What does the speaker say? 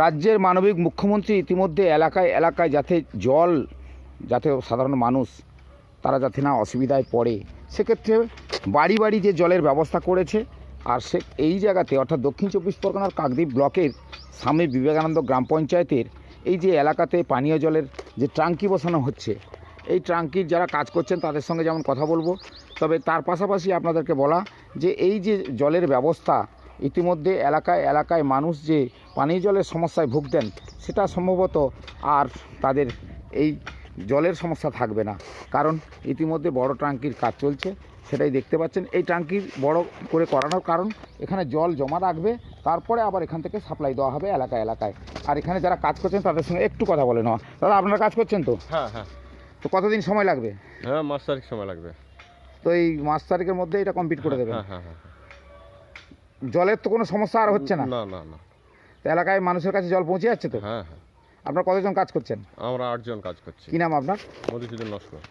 রাজ্যের মানবিক মুখ্যমন্ত্রী ইতিমধ্যে এলাকায় এলাকায় যাতে সাধারণ মানুষ তারা যাতে না অসুবিধায় পড়ে, সেক্ষেত্রে বাড়ি বাড়ি যে জলের ব্যবস্থা করেছে। আর এই জায়গাতে অর্থাৎ দক্ষিণ চব্বিশ পরগনার কাকদ্বীপ ব্লকের সামনে বিবেকানন্দ গ্রাম পঞ্চায়েতের এই যে এলাকাতে পানীয় জলের যে ট্যাঙ্কি বসানো হচ্ছে, এই ট্যাঙ্কির যারা কাজ করছেন তাদের সঙ্গে যেমন কথা বলবো, তবে তার পাশাপাশি আপনাদেরকে বলা যে এই যে জলের ব্যবস্থা ইতিমধ্যে এলাকায় এলাকায় মানুষ যে পানীয় জলের সমস্যায় ভুগতেন, সেটা সম্ভবত আর তাদের এই জলের সমস্যা থাকবে না, কারণ ইতিমধ্যে বড় ট্যাঙ্কির কাজ চলছে। সেটাই দেখতে পাচ্ছেন। এই ট্যাঙ্কি বড় করে করানোর কারণ এখানে জল জমা রাখবে, তারপরে আবার এখান থেকে সাপ্লাই দেওয়া হবে এলাকায় এলাকায়। আর এখানে যারা কাজ করছেন তাদের সঙ্গে একটু কথা বলে নেওয়া। দাদা, আপনারা কাজ করছেন তো? হ্যাঁ হ্যাঁ। তো কতদিন সময় লাগবে? হ্যাঁ, মাস তারিখ সময় লাগবে। তো এই মাস তারিখের মধ্যে এটা কমপ্লিট করে দেবেন? হ্যাঁ হ্যাঁ হ্যাঁ। জলের তো কোনো সমস্যা আর হচ্ছে না? না না না। তো এলাকায় মানুষের কাছে জল পৌঁছে যাচ্ছে তো? হ্যাঁ হ্যাঁ। আপনারা কতজন কাজ করছেন? আমরা 8 জন কাজ করছি। কী নাম আপনার? মধুসূদন নস্কর।